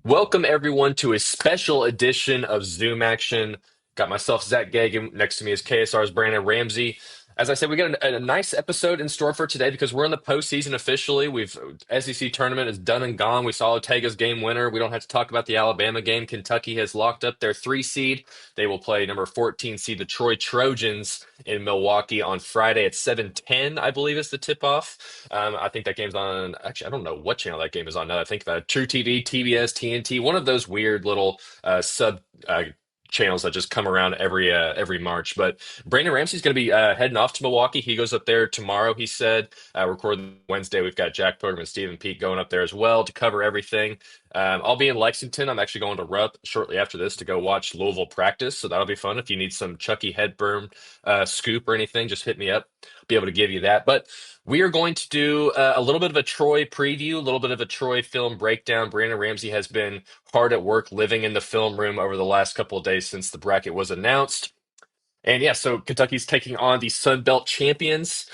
Welcome everyone to a special edition of Zoom Action. Got myself Zack Geoghegan next to me is KSR's Brandon Ramsey. As I said, we got a nice episode in store for today because we're in the postseason officially. We've SEC tournament is done and gone. We saw Ortega's game winner. We don't have to talk about the Alabama game. Kentucky has locked up their 3 seed. They will play number 14 seed, the Troy Trojans, in Milwaukee on Friday at 7:10, I believe is the tip-off. I think that game's on. Actually, I don't know what channel that game is on now. I think that True TV, TBS, TNT, one of those weird little sub channels that just come around every March. But Brandon Ramsey's going to be heading off to Milwaukee. He goes up there tomorrow. He said, recording Wednesday. We've got Jack Pilgrim and Stephen Peak going up there as well to cover everything. I'll be in Lexington. I'm actually going to Rupp shortly after this to go watch Louisville practice. So that'll be fun. If you need some Chucky Hedberm scoop or anything, just hit me up. Be able to give you that. But we are going to do a little bit of a Troy preview, a little bit of a Troy film breakdown. Brandon Ramsey has been hard at work living in the film room over the last couple of days since the bracket was announced. And yeah, so Kentucky's taking on the Sun Belt champions.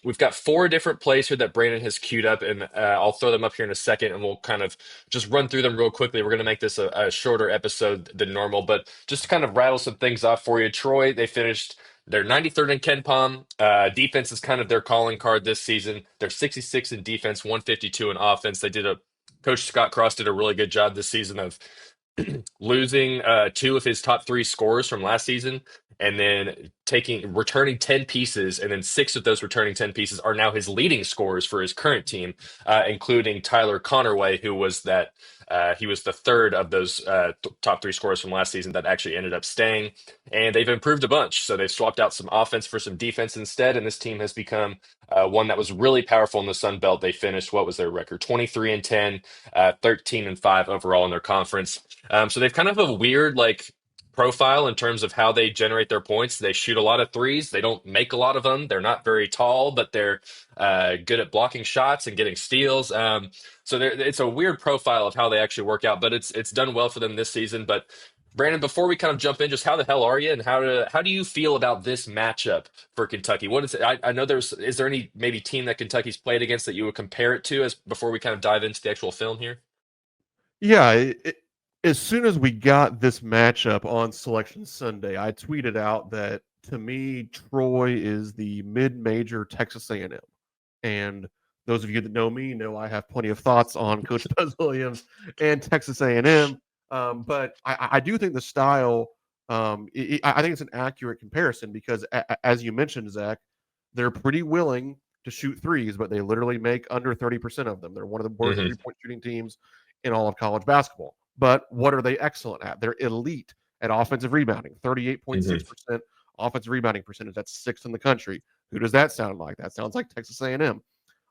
We've got four different plays here that Brandon has queued up, and I'll throw them up here in a second, and we'll kind of just run through them real quickly. We're going to make this a shorter episode than normal, but just to kind of rattle some things off for you. Troy, they finished. They're 93rd in Ken Palm. Defense is kind of their calling card this season. They're 66 in defense, 152 in offense. Coach Scott Cross did a really good job this season of losing two of his top three scorers from last season, and then returning 10 pieces, and then six of those returning 10 pieces are now his leading scorers for his current team, including Tyler Connerway, who was that he was the third of those top three scorers from last season that actually ended up staying. And they've improved a bunch. So they've swapped out some offense for some defense instead, and this team has become one that was really powerful in the Sun Belt. They finished, what was their record? 23 and 10, 13 and 5 overall in their conference. So they've kind of a weird profile in terms of how they generate their points. They shoot a lot of threes. They don't make a lot of them. They're not very tall, but they're good at blocking shots and getting steals. So it's a weird profile of how they actually work out, but it's done well for them this season. But Brandon, before we kind of jump in, just how the hell are you, and how do you feel about this matchup for Kentucky? What is it? I know is there any maybe team that Kentucky's played against that you would compare it to as before we kind of dive into the actual film here? Yeah, as soon as we got this matchup on Selection Sunday, I tweeted out that to me, Troy is the mid-major Texas A&M. And those of you that know me know I have plenty of thoughts on Coach Buzz Williams and Texas A&M. But I do think the style, I think it's an accurate comparison because, as you mentioned, Zach, they're pretty willing to shoot threes, but they literally make under 30% of them. They're one of the worst Hmm. three-point shooting teams in all of college basketball. But what are they excellent at? They're elite at offensive rebounding, Hmm. 38.6% offensive rebounding percentage. That's sixth in the country. Who does that sound like? That sounds like Texas A&M.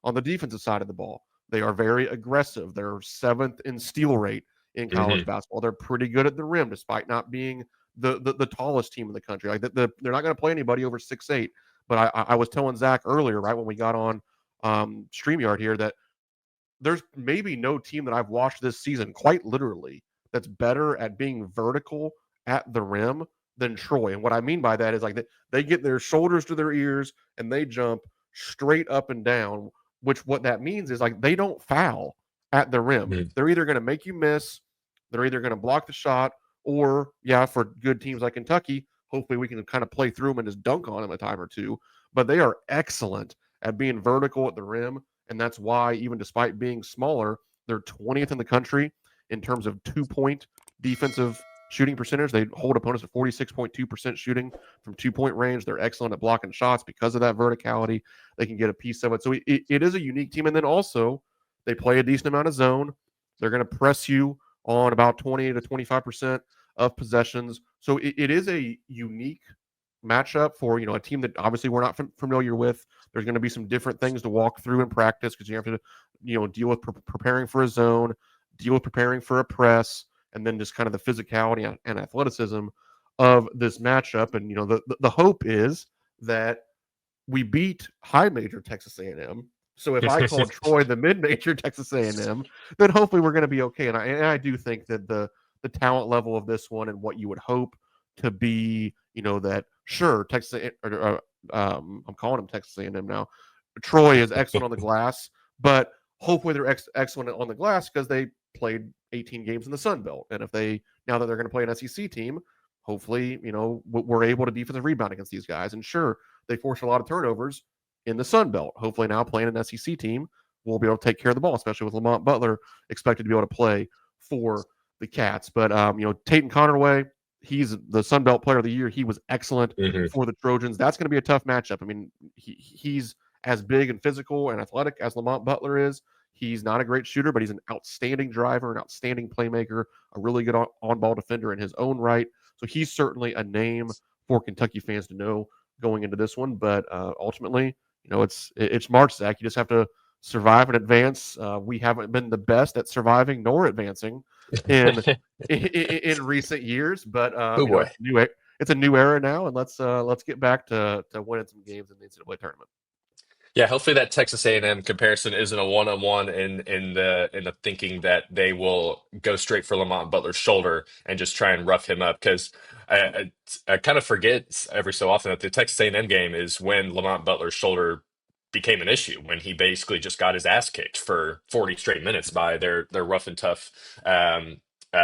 On the defensive side of the ball, they are very aggressive. They're seventh in steal rate in college Hmm. basketball. They're pretty good at the rim, despite not being the tallest team in the country. They're not going to play anybody over 6'8". But I was telling Zach earlier, right when we got on StreamYard here, that there's maybe no team that I've watched this season, quite literally, that's better at being vertical at the rim than Troy. And what I mean by that is like they get their shoulders to their ears and they jump straight up and down, which what that means is like they don't foul at the rim. Hmm. They're either going to make you miss, they're either going to block the shot, or yeah, for good teams like Kentucky, hopefully we can kind of play through them and just dunk on them a time or two. But they are excellent at being vertical at the rim, and that's why, even despite being smaller, they're 20th in the country in terms of 2 point defensive shooting percentage. They hold opponents at 46.2% shooting from 2 point range. They're excellent at blocking shots because of that verticality. They can get a piece of it. So it is a unique team. And then also, they play a decent amount of zone. They're going to press you on about 20 to 25% of possessions. So it is a unique matchup for a team that obviously we're not familiar with. There's going to be some different things to walk through in practice because you have to deal with preparing for a zone, deal with preparing for a press, and then just kind of the physicality and athleticism of this matchup. And the hope is that we beat high major Texas A&M. So if I called Troy the mid major Texas A&M, then hopefully we're going to be okay. And I do think that the talent level of this one and what you would hope to be, that sure Texas, I'm calling him Texas A&M now. Troy is excellent on the glass, but hopefully they're excellent on the glass because they played 18 games in the Sun Belt. And now that they're going to play an SEC team, hopefully, we're able to defensive rebound against these guys. And sure, they force a lot of turnovers in the Sun Belt. Hopefully now playing an SEC team, we'll be able to take care of the ball, especially with Lamont Butler expected to be able to play for the Cats. But, Tatum Connerway, he's the Sun Belt Player of the Year. He was excellent for the Trojans. That's going to be a tough matchup. I mean, he's as big and physical and athletic as Lamont Butler is. He's not a great shooter, but he's an outstanding driver, an outstanding playmaker, a really good on-ball defender in his own right. So he's certainly a name for Kentucky fans to know going into this one. But ultimately, it's March, Zach. You just have to survive and advance. We haven't been the best at surviving nor advancing in recent years, but Oh boy. it's a new era now, and let's get back to winning some games in the NCAA tournament. Yeah, hopefully that Texas A&M comparison isn't a one-on-one in the thinking that they will go straight for Lamont Butler's shoulder and just try and rough him up, because I kind of forget every so often that the Texas A&M game is when Lamont Butler's shoulder became an issue, when he basically just got his ass kicked for 40 straight minutes by their rough and tough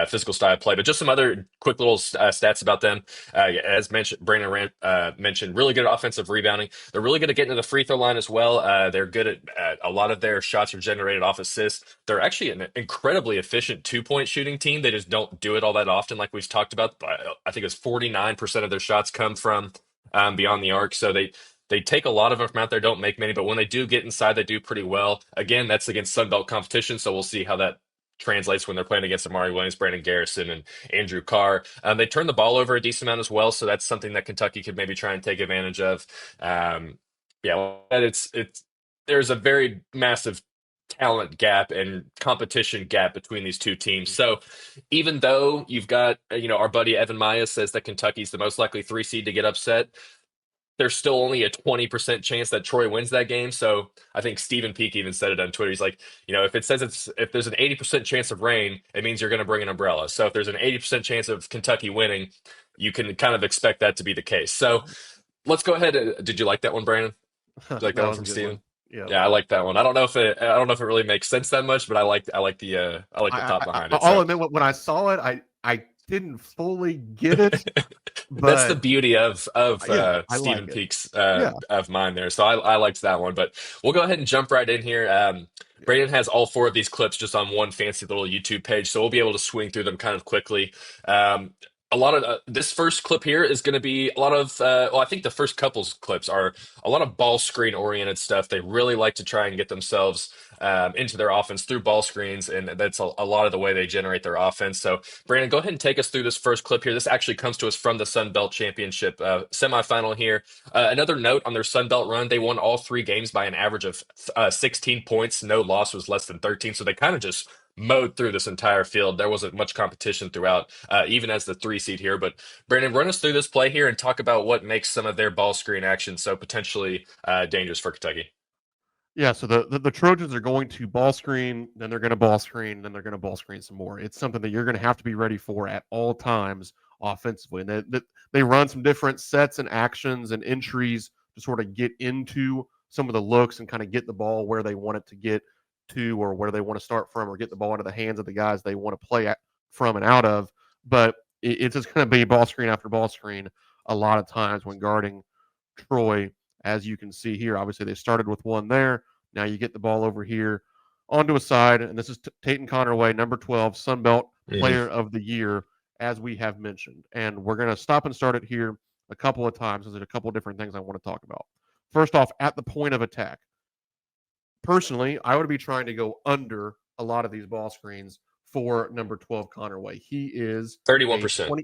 physical style play. But just some other quick little stats about them. As mentioned, Brandon mentioned, really good offensive rebounding. They're really good at getting to the free throw line as well. They're good at a lot of their shots are generated off assists. They're actually an incredibly efficient 2-point shooting team. They just don't do it all that often, like we've talked about. I think it's 49% of their shots come from beyond the arc. So they take a lot of them from out there, don't make many, but when they do get inside, they do pretty well. Again, that's against Sun Belt competition, so we'll see how that translates when they're playing against Amari Williams, Brandon Garrison, and Andrew Carr. They turn the ball over a decent amount as well, so that's something that Kentucky could maybe try and take advantage of. It's there's a very massive talent gap and competition gap between these two teams. So even though you've got, our buddy Evan Maya says that Kentucky's the most likely 3 seed to get upset, there's still only a 20% chance that Troy wins that game. So I think Stephen Peake even said it on Twitter. He's like, if there's an 80% chance of rain, it means you're going to bring an umbrella. So if there's an 80% chance of Kentucky winning, you can kind of expect that to be the case. So let's go ahead. Did you like that one, Brandon? Did you like that one from Stephen? Yeah, I like that one. I don't know if it really makes sense that much, but I like the thought behind it. I'll admit, when I saw it, I didn't fully get it. But that's the beauty of Stephen like Peake's of mine there. So I liked that one, but we'll go ahead and jump right in here. Brandon has all 4 of these clips just on one fancy little YouTube page, so we'll be able to swing through them kind of quickly. A lot of this first clip here is going to be a lot of I think the first couple's clips are a lot of ball screen oriented stuff. They really like to try and get themselves into their offense through ball screens, and that's a lot of the way they generate their offense. So Brandon, go ahead and take us through this first clip here. This actually comes to us from the Sun Belt Championship semifinal here. Another note on their Sun Belt run, they won all 3 games by an average of 16 points. No loss was less than 13, so they kind of just mowed through this entire field. There wasn't much competition throughout, even as the 3 seed here. But Brandon, run us through this play here and talk about what makes some of their ball screen action so potentially dangerous for Kentucky. Yeah, so the Trojans are going to ball screen, then they're going to ball screen, then they're going to ball screen some more. It's something that you're going to have to be ready for at all times offensively. And they run some different sets and actions and entries to sort of get into some of the looks and kind of get the ball where they want it to get to, or where they want to start from, or get the ball into the hands of the guys they want to play from and out of. But it's just going to be ball screen after ball screen a lot of times when guarding Troy. As you can see here, obviously they started with one there. Now you get the ball over here onto a side, and this is Tatum Connerway, number 12, Sun Belt Player of the Year, as we have mentioned. And we're going to stop and start it here a couple of times, because there's a couple of different things I want to talk about. First off, at the point of attack, personally, I would be trying to go under a lot of these ball screens for number 12 Connerway. He is 31%.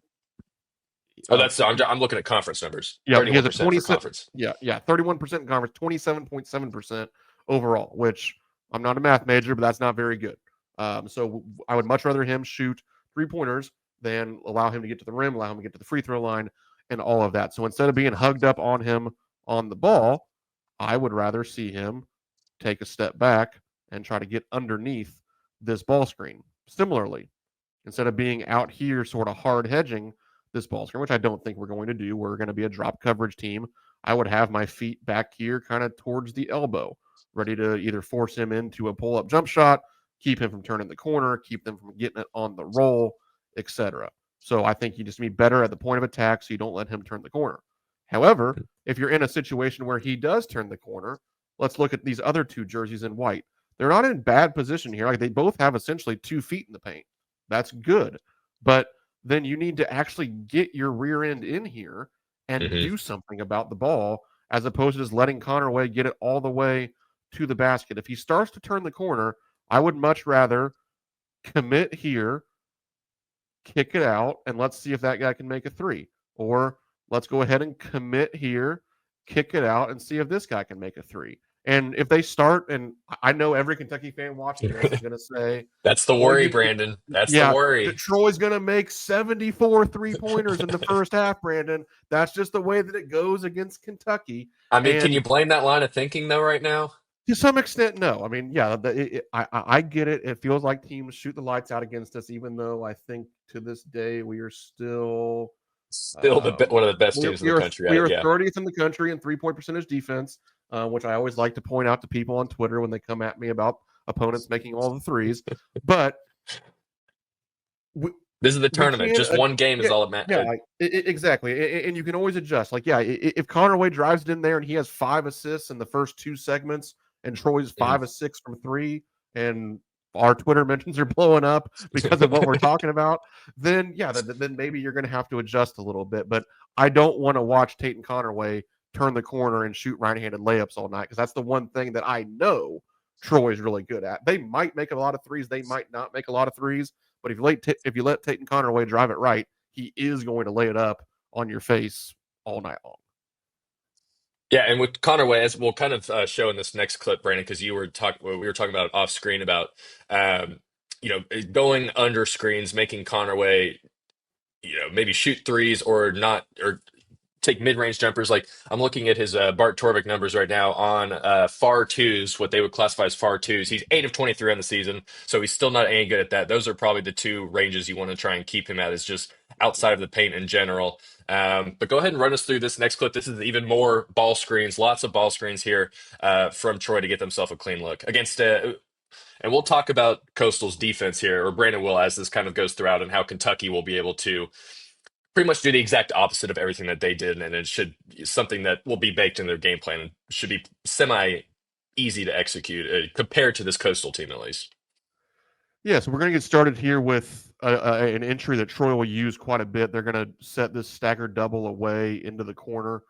That's I'm looking at conference numbers. Yeah, 31% he has a 20 for conference. Yeah, 31% in conference, 27.7% overall, which I'm not a math major, but that's not very good. So I would much rather him shoot 3-pointers than allow him to get to the rim, allow him to get to the free throw line, and all of that. So instead of being hugged up on him on the ball, I would rather see him take a step back and try to get underneath this ball screen. Similarly, instead of being out here sort of hard hedging this ball screen, which I don't think we're going to do, we're going to be a drop coverage team, I would have my feet back here kind of towards the elbow, ready to either force him into a pull-up jump shot, keep him from turning the corner, keep them from getting it on the roll, etc. So I think you just be better at the point of attack so you don't let him turn the corner. However, if you're in a situation where he does turn the corner, let's look at these other two jerseys in white. They're not in bad position here. Like they both have essentially 2 feet in the paint. That's good. But then you need to actually get your rear end in here and Mm-hmm. do something about the ball as opposed to just letting Conaway get it all the way to the basket. If he starts to turn the corner, I would much rather commit here, kick it out, and let's see if that guy can make a three. Or let's go ahead and commit here, kick it out, and see if this guy can make a three. And if they start, and I know every Kentucky fan watching this is going to say, That's the well, worry, Brandon. That's the yeah, worry. Troy's going to make 74 3-pointers in the first half, Brandon. That's just the way that it goes against Kentucky. I mean, can And you blame that line of thinking though right now? to some extent, no. I mean, yeah, I get it. It feels like teams shoot the lights out against us, even though I think to this day we are still Still one of the best we teams in the country at we it. are Yeah. 30th in the country in 3-point percentage defense, which I always like to point out to people on Twitter when they come at me about opponents making all the threes. But This is the we tournament. can, Just one game is all it yeah, matters. exactly, and you can always adjust. Like, yeah, if Connor Wade drives it in there and he has 5 assists in the first 2 segments, and Troy's 5 of 6 from 3, and our Twitter mentions are blowing up because of what we're talking about, then yeah, then maybe you're going to have to adjust a little bit. But I don't want to watch Tate and Conaway turn the corner and shoot right-handed layups all night, because that's the one thing that I know Troy is really good at. They might make a lot of threes, they might not make a lot of threes. But if you let Tate and Conaway drive it right, he is going to lay it up on your face all night long. Yeah, and with Connorway, as we'll kind of show in this next clip, Brandon, because we were talking about off screen about, um, going under screens, making Connorway, maybe shoot threes or not, or take mid-range jumpers. Like I'm looking at his Bart Torvik numbers right now on far twos, what they would classify as far twos. He's 8 of 23 on the season, so he's still not any good at that. Those are probably the two ranges you want to try and keep him at, is just outside of the paint in general. But go ahead and run us through this next clip. This is even more ball screens, lots of ball screens here from Troy to get themselves a clean look against. And we'll talk about Coastal's defense here, or Brandon will, as this kind of goes throughout, and how Kentucky will be able to pretty much do the exact opposite of everything that they did, and it should something that will be baked in their game plan and should be semi easy to execute compared to this Coastal team at least. Yeah, so we're going to get started here with an entry that Troy will use quite a bit. They're going to set this staggered double away into the corner.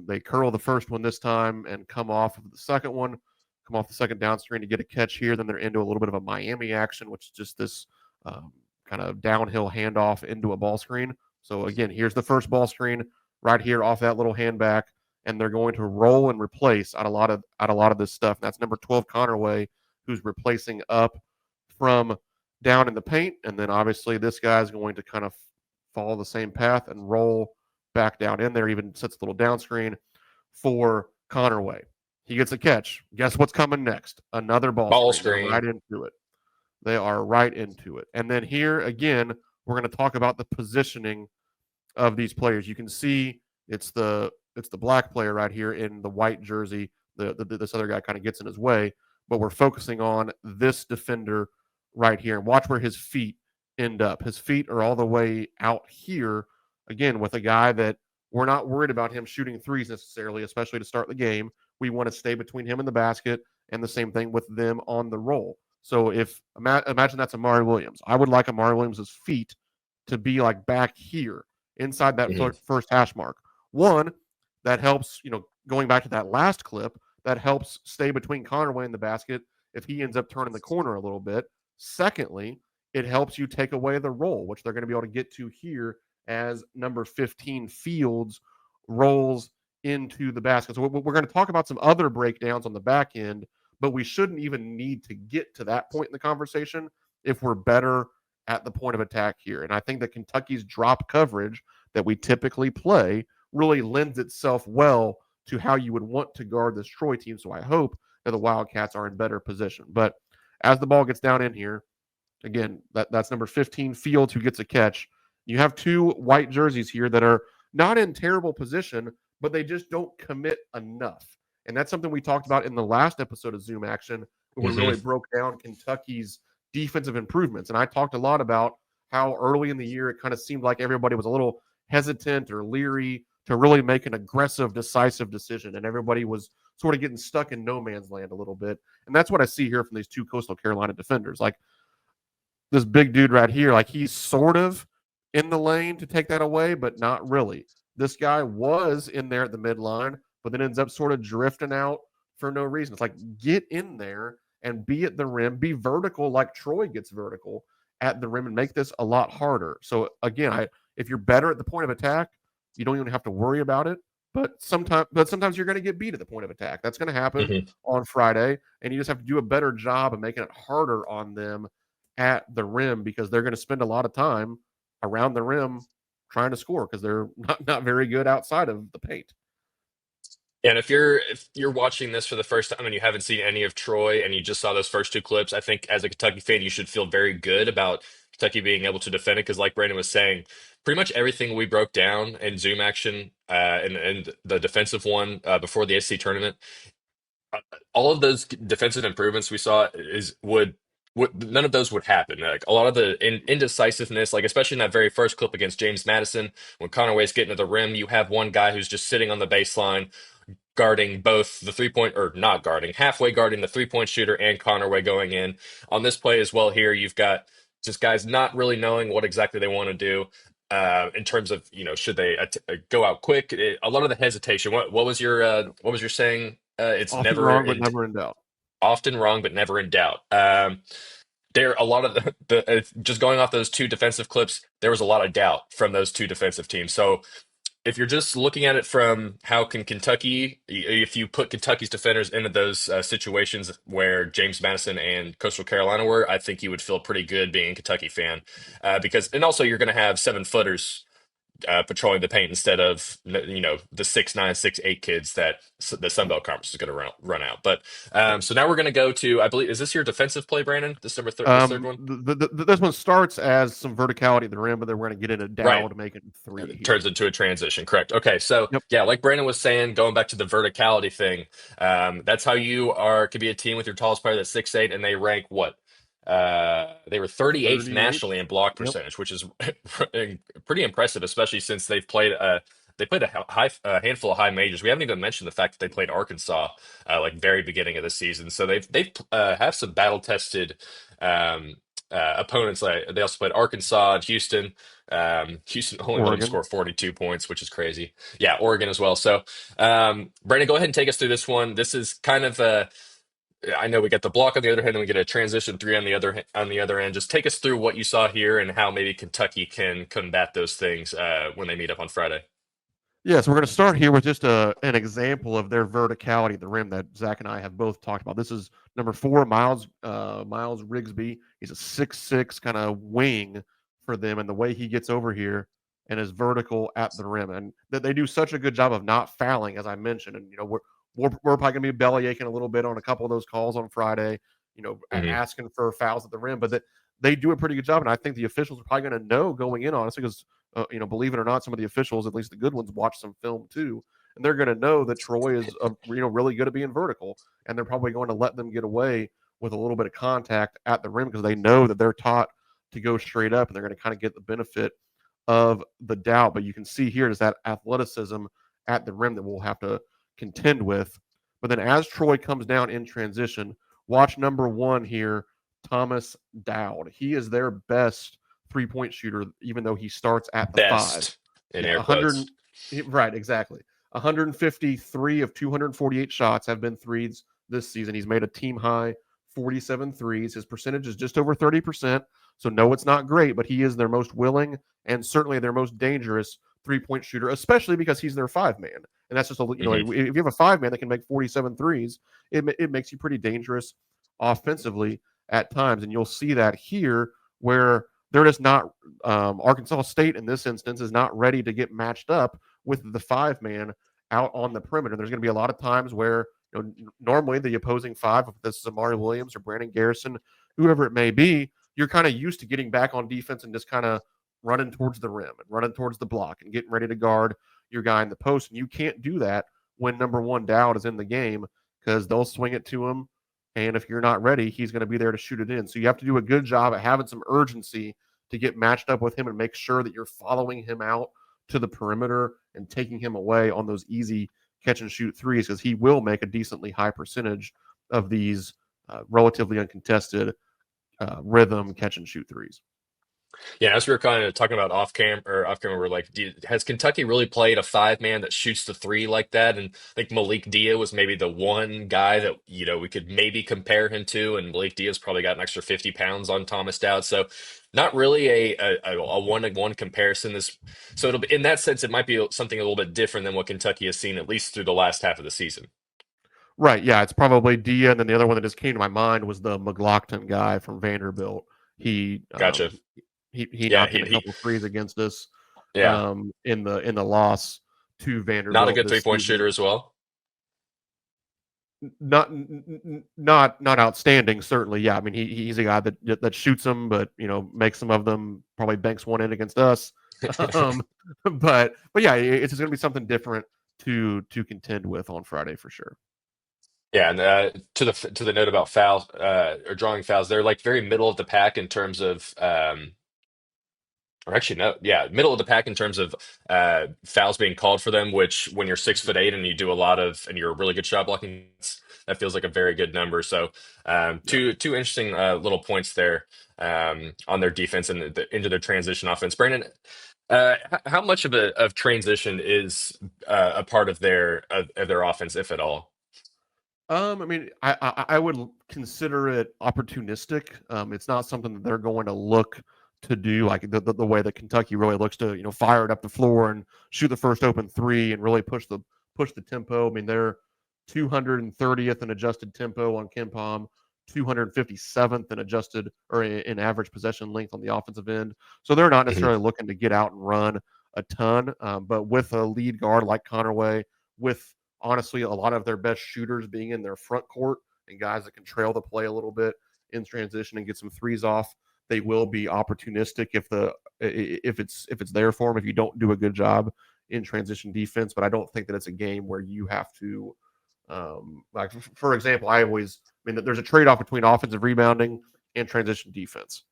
They curl the first one this time and come off of the second one, come off the second down screen to get a catch here. Then they're into a little bit of a Miami action, which is just this kind of downhill handoff into a ball screen. So again, here's the first ball screen right here off that little handback, and they're going to roll and replace out a lot of this stuff. And that's number 12 Connerway, who's replacing up from down in the paint. And then obviously this guy's going to kind of follow the same path and roll back down in there, even sets a little down screen for Connerway. He gets a catch. Guess what's coming next? Another ball screen. They're right into it. They are right into it. And then here again, we're going to talk about the positioning of these players. You can see it's the black player right here in the white jersey. This other guy kind of gets in his way, but we're focusing on this defender right here. And watch where his feet end up. His feet are all the way out here, again, with a guy that we're not worried about him shooting threes necessarily, especially to start the game. We want to stay between him and the basket, and the same thing with them on the roll. So if imagine that's Amari Williams, I would like Amari Williams' feet to be like back here inside that first hash mark. One, that helps, going back to that last clip, that helps stay between Connerway and the basket if he ends up turning the corner a little bit. Secondly, it helps you take away the roll, which they're going to be able to get to here as number 15 Fields rolls into the basket. So we're going to talk about some other breakdowns on the back end, but we shouldn't even need to get to that point in the conversation if we're better at the point of attack here. And I think that Kentucky's drop coverage that we typically play really lends itself well to how you would want to guard this Troy team. So I hope that the Wildcats are in better position. But as the ball gets down in here, again, that's number 15 Fields who gets a catch. You have two white jerseys here that are not in terrible position, but they just don't commit enough. And that's something we talked about in the last episode of Zoom Action we Hmm. really broke down Kentucky's defensive improvements. And I talked a lot about how early in the year it kind of seemed like everybody was a little hesitant or leery to really make an aggressive, decisive decision. And everybody was sort of getting stuck in no man's land a little bit. And that's what I see here from these two Coastal Carolina defenders. Like this big dude right here, like he's sort of in the lane to take that away, but not really. This guy was in there at the midline, but then ends up sort of drifting out for no reason. It's like get in there and be at the rim, be vertical like Troy gets vertical at the rim and make this a lot harder. So again, if you're better at the point of attack, you don't even have to worry about it. But sometimes you're going to get beat at the point of attack. That's going to happen Hmm. on Friday, and you just have to do a better job of making it harder on them at the rim because they're going to spend a lot of time around the rim trying to score because they're not very good outside of the paint. And if you're watching this for the first time and you haven't seen any of Troy and you just saw those first two clips, I think as a Kentucky fan, you should feel very good about Kentucky being able to defend it because, like Brandon was saying, pretty much everything we broke down in Zoom action and the defensive one before the SC tournament, all of those defensive improvements we saw is would none of those would happen. Like a lot of the indecisiveness, like especially in that very first clip against James Madison, when Conaway's getting to the rim, you have one guy who's just sitting on the baseline guarding both the 3 point or not guarding, halfway guarding the 3 point shooter and Conaway going in. On this play as well here, you've got just guys not really knowing what exactly they want to do. In terms of should they go out quick? A lot of the hesitation. What was your saying? It's Often never wrong, but in, never in doubt. often wrong, but never in doubt. There a lot of the just going off those two defensive clips. There was a lot of doubt from those two defensive teams. So if you're just looking at it from how can Kentucky, if you put Kentucky's defenders into those situations where James Madison and Coastal Carolina were, I think you would feel pretty good being a Kentucky fan and also you're going to have 7 footers patrolling the paint instead of the 6'9", 6'8" kids that the Sun Belt Conference is going to run out. But Right. so now we're going to go to I believe is this your defensive play, Brandon? This third one, This one starts as some verticality at the rim, but then we're going to get into right? Dow to make it three It here. turns into a transition, correct? Okay, so Yep. yeah, like Brandon was saying, going back to the verticality thing, that's how you could be a team with your tallest player that's 6'8", and they rank what? They were 38th 38. nationally in block Yep. percentage, which is pretty impressive, especially since they played a handful of high majors. We haven't even mentioned the fact that they played Arkansas like very beginning of the season, so they've have some battle tested opponents. Like they also played Arkansas and Houston. Houston only let them Oregon. score 42 points, which is crazy. Yeah, Oregon as well. So, Brandon, go ahead and take us through this one. This is kind of I know we got the block on the other hand, and we get a transition three on the other end. Just take us through what you saw here and how maybe Kentucky can combat those things when they meet up on Friday. Yeah, so we're going to start here with just an example of their verticality at the rim that Zach and I have both talked about. This is number 4, Miles Rigsby. He's a 6'6" kind of wing for them, and the way he gets over here and is vertical at the rim, and that they do such a good job of not fouling, as I mentioned. And we're probably going to be belly aching a little bit on a couple of those calls on Friday, Hmm. asking for fouls at the rim, but that they do a pretty good job, and I think the officials are probably going to know going in on it because believe it or not, some of the officials, at least the good ones, watch some film too, and they're going to know that Troy is, really good at being vertical, and they're probably going to let them get away with a little bit of contact at the rim because they know that they're taught to go straight up, and they're going to kind of get the benefit of the doubt. But you can see here is that athleticism at the rim that we'll have to contend with. But then as Troy comes down in transition, watch number 1 here, Thomas Dowd. He is their best 3-point shooter, even though he starts at the 5. Best in Yeah, air 100. quotes. Right, exactly. 153 of 248 shots have been threes this season. He's made a team high 47 threes. His percentage is just over 30%. So, no, it's not great, but he is their most willing and certainly their most dangerous 3-point shooter, especially because he's their 5-man. And that's just Hmm. if you have a 5-man that can make 47 threes, it makes you pretty dangerous offensively at times. And you'll see that here where they're just not, Arkansas State in this instance is not ready to get matched up with the 5-man out on the perimeter. There's going to be a lot of times where normally the opposing 5, if this is Amari Williams or Brandon Garrison, whoever it may be, you're kind of used to getting back on defense and just kind of running towards the rim and running towards the block and getting ready to guard your guy in the post. And you can't do that when number 1 Dowd is in the game because they'll swing it to him And if you're not ready, he's going to be there to shoot it in. So you have to do a good job at having some urgency to get matched up with him and make sure that you're following him out to the perimeter and taking him away on those easy catch and shoot threes, because he will make a decently high percentage of these relatively uncontested rhythm catch and shoot threes. Yeah, as we were kind of talking about off camera, we're like, has Kentucky really played a five man that shoots the three like that? And I think Malik Dia was maybe the one guy that we could maybe compare him to, and Malik Dia's probably got an extra 50 pounds on Thomas Dowd, so not really a one-to-one comparison. So it'll be in that sense, it might be something a little bit different than what Kentucky has seen at least through the last half of the season. Right. Yeah. It's probably Dia. And then the other one that just came to my mind was the McLaughlin guy from Vanderbilt. He Gotcha. he Yeah, knocked in he, a he couple threes against us yeah, in the loss to not a Vanderbilt good this three-point season. shooter as well. Not outstanding, certainly. Yeah, I mean he's a guy that shoots them, but makes some of them, probably banks one in against us. um, but yeah, it's going to be something different to contend with on Friday for sure. Yeah, and to the note about fouls or drawing fouls, they're like very middle of the pack in terms of or actually no, yeah, middle of the pack in terms of fouls being called for them. Which when you're 6'8" and you do a lot of and you're a really good shot blocking, that feels like a very good number. So Yeah. two interesting little points there on their defense and into their transition offense. Brandon, how much of transition is a part of their offense, if at all? I mean, I would consider it opportunistic. It's not something that they're going to look to do like the way that Kentucky really looks to, fire it up the floor and shoot the first open three and really push the tempo. I mean, they're 230th in adjusted tempo on KenPom, 257th in adjusted or in average possession length on the offensive end. So they're not Mhm. necessarily looking to get out and run a ton. But with a lead guard like Conaway, with honestly a lot of their best shooters being in their front court and guys that can trail the play a little bit in transition and get some threes off, they will be opportunistic if it's there for them if you don't do a good job in transition defense. But I don't think that it's a game where you have to like for example, I mean there's a trade-off between offensive rebounding and transition defense.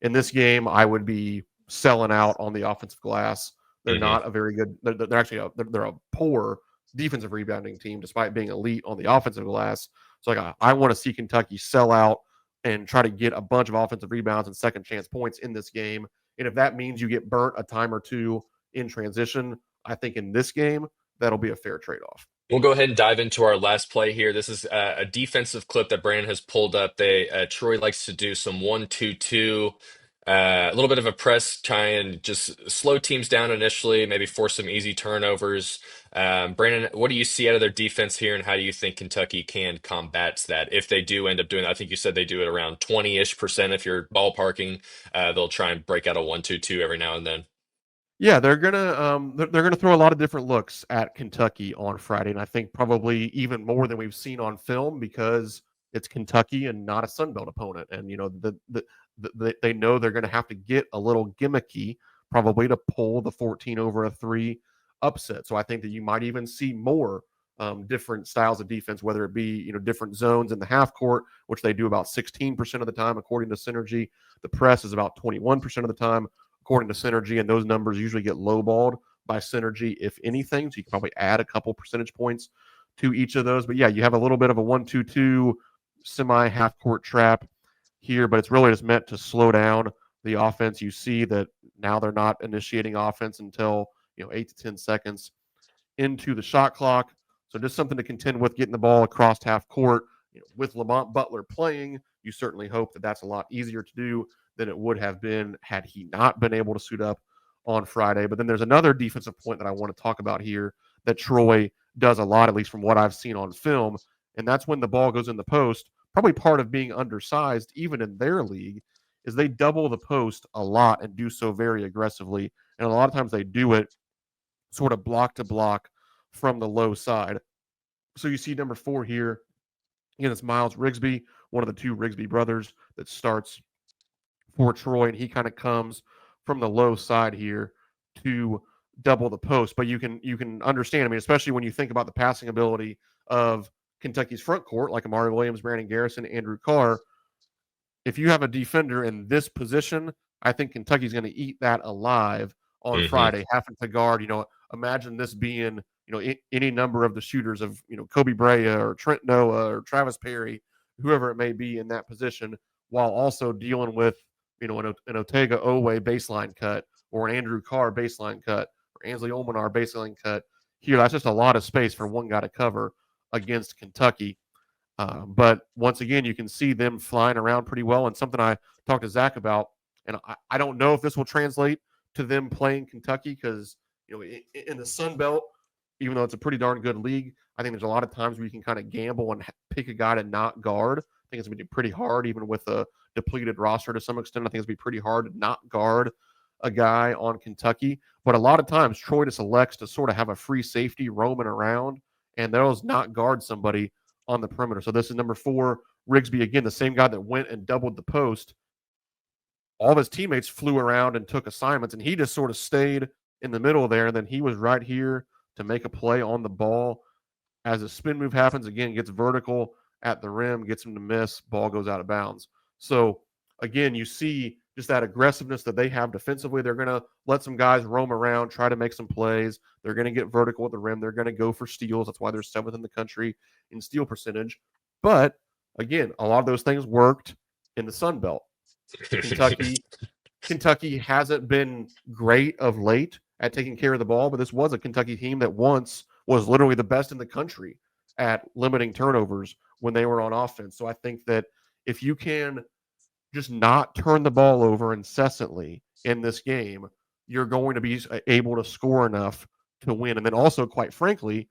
In this game, I would be selling out on the offensive glass. They're Mhm. not a very good. They're actually they're a poor defensive rebounding team, despite being elite on the offensive glass. So like I want to see Kentucky sell out and try to get a bunch of offensive rebounds and second chance points in this game. And if that means you get burnt a time or two in transition, I think in this game that'll be a fair trade off. We'll go ahead and dive into our last play here. This is a defensive clip that Brandon has pulled up. Troy likes to do some 1-2-2, a little bit of a press, try and just slow teams down initially, maybe force some easy turnovers. Brandon, what do you see out of their defense here, and how do you think Kentucky can combat that if they do end up doing that? I think you said they do it around 20-ish% if you're ballparking. They'll try and break out a 1-2-2 every now and then. Yeah, they're gonna throw a lot of different looks at Kentucky on Friday, and I think probably even more than we've seen on film because it's Kentucky and not a Sun Belt opponent. And they know they're going to have to get a little gimmicky probably to pull the 14 over a three upset. So I think that you might even see more different styles of defense, whether it be different zones in the half court, which they do about 16% of the time according to Synergy. The press is about 21% of the time according to Synergy, and those numbers usually get lowballed by Synergy, if anything. So you can probably add a couple percentage points to each of those. But yeah, you have a little bit of a 1-2-2 semi half court trap here, but it's really just meant to slow down the offense. You see that now they're not initiating offense until 8 to 10 seconds into the shot clock. So just something to contend with, getting the ball across half court. With Lamont Butler playing, you certainly hope that that's a lot easier to do than it would have been had he not been able to suit up on Friday. But then there's another defensive point that I want to talk about here that Troy does a lot, at least from what I've seen on film, and that's when the ball goes in the post. Probably part of being undersized, even in their league, is they double the post a lot and do so very aggressively. And a lot of times they do it sort of block to block from the low side. So you see number 4 here. Again, it's Miles Rigsby, one of the two Rigsby brothers that starts for Troy, and he kind of comes from the low side here to double the post. But you can understand. I mean, especially when you think about the passing ability of Kentucky's front court, like Amari Williams, Brandon Garrison, Andrew Carr, if you have a defender in this position, I think Kentucky's going to eat that alive on Hmm. Friday, having to guard. Imagine this being, any number of the shooters of, Kobe Brea or Trent Noah or Travis Perry, whoever it may be in that position, while also dealing with, an Otega Owe baseline cut or an Andrew Carr baseline cut or Ansley Olmanar baseline cut. Here, that's just a lot of space for one guy to cover against Kentucky. But once again, you can see them flying around pretty well. And something I talked to Zack about, and I don't know if this will translate to them playing Kentucky because, in the Sun Belt, even though it's a pretty darn good league, I think there's a lot of times where you can kind of gamble and pick a guy to not guard. I think it's going to be pretty hard, even with a depleted roster to some extent. I think it's going to be pretty hard to not guard a guy on Kentucky. But a lot of times, Troy just elects to sort of have a free safety roaming around, and they'll not guard somebody on the perimeter. So this is number 4, Rigsby, again, the same guy that went and doubled the post. All of his teammates flew around and took assignments, and he just sort of stayed in the middle there. And then he was right here to make a play on the ball. As a spin move happens, again, gets vertical at the rim, gets him to miss, ball goes out of bounds. So again, you see just that aggressiveness that they have defensively. They're going to let some guys roam around, try to make some plays. They're going to get vertical at the rim. They're going to go for steals. That's why they're 7th in the country in steal percentage. But again, a lot of those things worked in the Sun Belt. Kentucky hasn't been great of late at taking care of the ball, but this was a Kentucky team that once was literally the best in the country at limiting turnovers when they were on offense. So I think that if you can just not turn the ball over incessantly in this game, you're going to be able to score enough to win. And then also, quite frankly,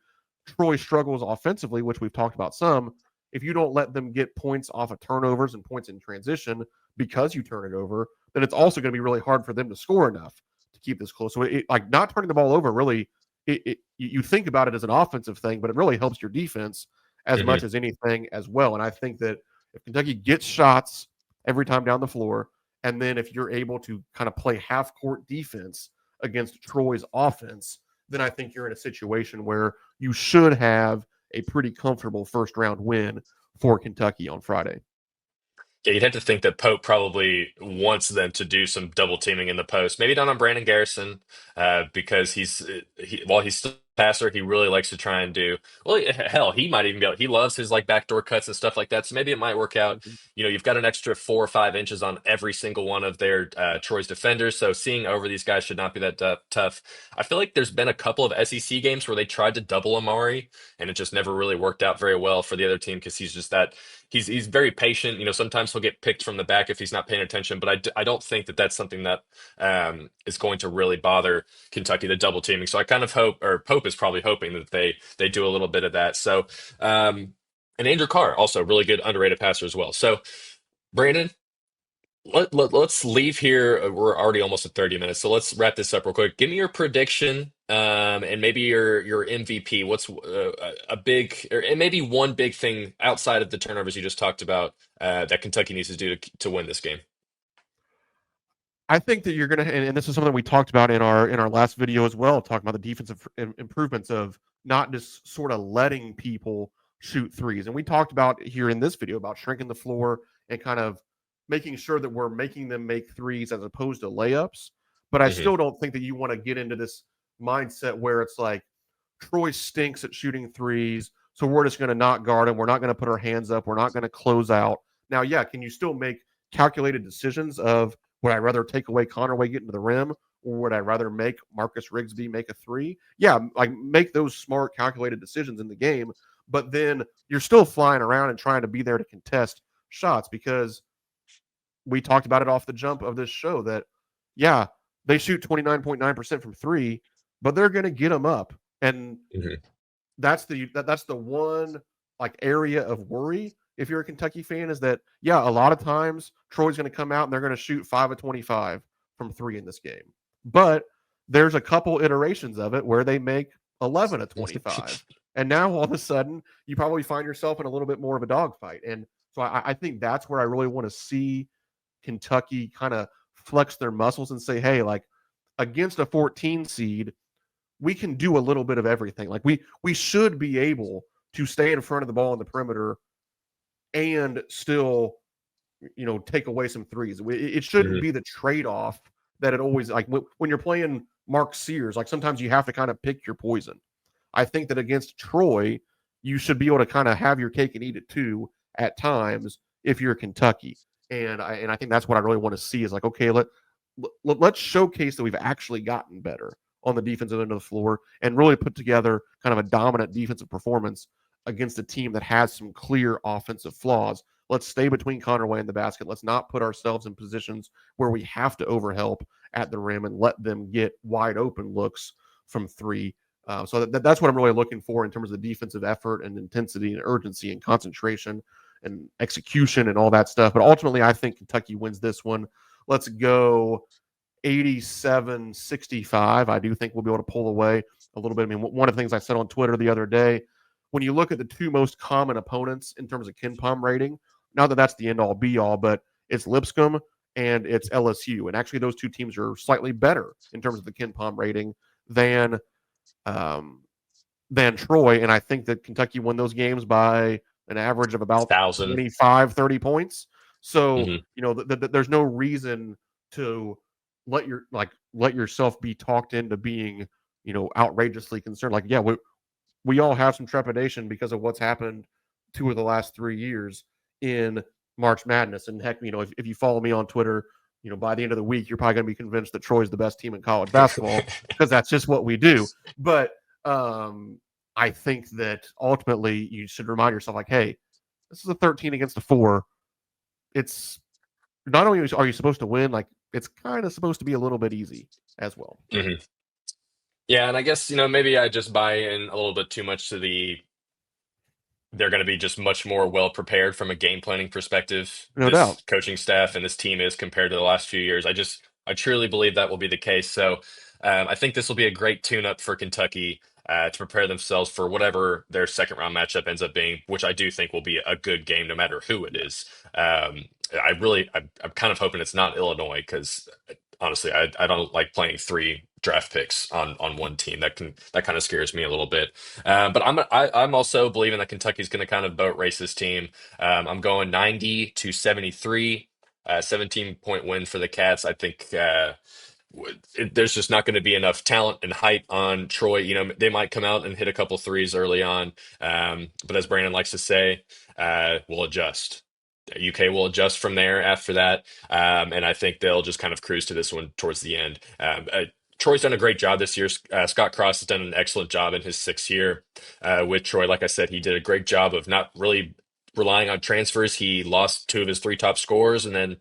Troy struggles offensively, which we've talked about some. If you don't let them get points off of turnovers and points in transition because you turn it over, then it's also going to be really hard for them to score enough to keep this close. So, like not turning the ball over, really, you think about it as an offensive thing, but it really helps your defense as Hmm. much as anything as well. And I think that if Kentucky gets shots every time down the floor, and then if you're able to kind of play half court defense against Troy's offense, then I think you're in a situation where you should have a pretty comfortable first round win for Kentucky on Friday. Yeah, you'd have to think that Pope probably wants them to do some double teaming in the post. Maybe not on Brandon Garrison, because while he's still a passer, he really likes to try and do well. Hell, he might even be able. He loves his like backdoor cuts and stuff like that. So maybe it might work out. Mhm. You've got an extra 4 or 5 inches on every single one of their Troy's defenders. So seeing over these guys should not be that tough. I feel like there's been a couple of SEC games where they tried to double Amari, and it just never really worked out very well for the other team because he's just that he's very patient. Sometimes he'll get picked from the back if he's not paying attention, but I don't think that that's something that is going to really bother Kentucky, the double teaming. So I kind of hope, or Pope is probably hoping that they do a little bit of that. So and Andrew Carr, also really good underrated passer as well. So Brandon, let's leave here. We're already almost at 30 minutes, so let's wrap this up real quick. Give me your prediction, and maybe your MVP. What's a big, or and maybe one big thing outside of the turnovers you just talked about that Kentucky needs to do to win this game? I think that you're going to, and this is something we talked about in our last video as well, talking about the defensive improvements of not just sort of letting people shoot threes. And we talked about here in this video about shrinking the floor and kind of making sure that we're making them make threes as opposed to layups. But I Hmm. still don't think that you want to get into this mindset where it's like Troy stinks at shooting threes, so we're just going to not guard him. We're not going to put our hands up. We're not going to close out. Now, yeah, can you still make calculated decisions of would I rather take away Connerway getting to the rim, or would I rather make Marcus Rigsby make a three? Yeah, like make those smart, calculated decisions in the game. But then you're still flying around and trying to be there to contest shots because we talked about it off the jump of this show that, yeah, they shoot 29.9% from three, but they're going to get them up. And Hmm. that's the one like area of worry if you're a Kentucky fan is that yeah, a lot of times Troy's going to come out and they're going to shoot 5 of 25 from 3 in this game. But there's a couple iterations of it where they make 11 of 25. And now all of a sudden you probably find yourself in a little bit more of a dogfight. And so I think that's where I really want to see Kentucky kind of flex their muscles and say, hey, like against a 14 seed, we can do a little bit of everything. Like we should be able to stay in front of the ball on the perimeter and still, take away some threes. It shouldn't Mhm. be the trade off that it always like when you're playing Mark Sears. Like sometimes you have to kind of pick your poison. I think that against Troy, you should be able to kind of have your cake and eat it too at times if you're Kentucky. And I think that's what I really want to see is like, okay, let's showcase that we've actually gotten better on the defensive end of the floor and really put together kind of a dominant defensive performance against a team that has some clear offensive flaws. Let's stay between Conway and the basket. Let's not put ourselves in positions where we have to overhelp at the rim and let them get wide open looks from three. So that's what I'm really looking for in terms of the defensive effort and intensity and urgency and concentration and execution and all that stuff. But ultimately, I think Kentucky wins this one. Let's go 87-65. I do think we'll be able to pull away a little bit. I mean, one of the things I said on Twitter the other day, when you look at the two most common opponents in terms of KenPom rating, not that that's the end all be all, but it's Lipscomb and it's LSU. And actually, those two teams are slightly better in terms of the KenPom rating than um, than Troy. And I think that Kentucky won those games by an average of about 1,000. 25, 30 points. So, Mhm. there's no reason to let yourself be talked into being, outrageously concerned. Like, yeah, we all have some trepidation because of what's happened 2 of the last 3 years in March Madness. And heck, if you follow me on Twitter, by the end of the week, you're probably going to be convinced that Troy's the best team in college basketball because that's just what we do. But I think that ultimately you should remind yourself, like, hey, this is a 13 against a 4. It's not only are you supposed to win, like it's kind of supposed to be a little bit easy as well. Mhm. Yeah, and I guess, maybe I just buy in a little bit too much to they're going to be just much more well prepared from a game planning perspective. No doubt. This coaching staff and this team is compared to the last few years. I truly believe that will be the case. So I think this will be a great tune up for Kentucky to prepare themselves for whatever their second round matchup ends up being, which I do think will be a good game no matter who it is. I'm kind of hoping it's not Illinois because honestly, I don't like playing three draft picks on one team. That kind of scares me a little bit. But I'm also believing that Kentucky's going to kind of boat race this team. I'm going 90-73, 17-point win for the Cats. I think there's just not going to be enough talent and height on Troy. They might come out and hit a couple threes early on, but as Brandon likes to say, we'll adjust. UK will adjust from there after that, and I think they'll just kind of cruise to this one towards the end. Troy's done a great job this year. Scott Cross has done an excellent job in his 6th year with Troy. Like I said, he did a great job of not really relying on transfers. He lost 2 of his 3 top scorers and then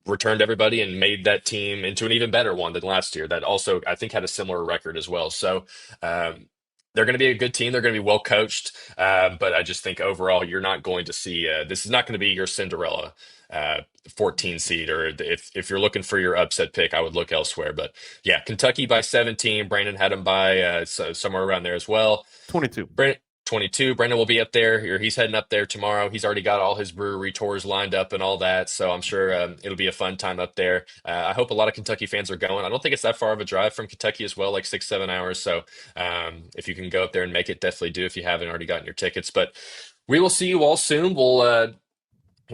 returned everybody and made that team into an even better one than last year. That also, I think, had a similar record as well. So they're going to be a good team. They're going to be well coached. But I just think overall, you're not going to see this is not going to be your Cinderella 14 seed, or if you're looking for your upset pick, I would look elsewhere. But yeah, Kentucky by 17. Brandon had them by somewhere around there as well. 22. Brandon, 22. Brendan will be up there, or he's heading up there tomorrow. He's already got all his brewery tours lined up and all that. So I'm sure it'll be a fun time up there. I hope a lot of Kentucky fans are going. I don't think it's that far of a drive from Kentucky as well, like 6, 7 hours. So if you can go up there and make it, definitely do if you haven't already gotten your tickets. But we will see you all soon. We'll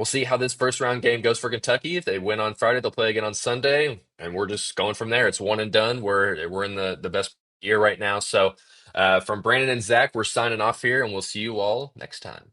see how this first round game goes for Kentucky. If they win on Friday, they'll play again on Sunday, and we're just going from there. It's one and done. We're in the best year right now. So from Brandon and Zach, we're signing off here, and we'll see you all next time.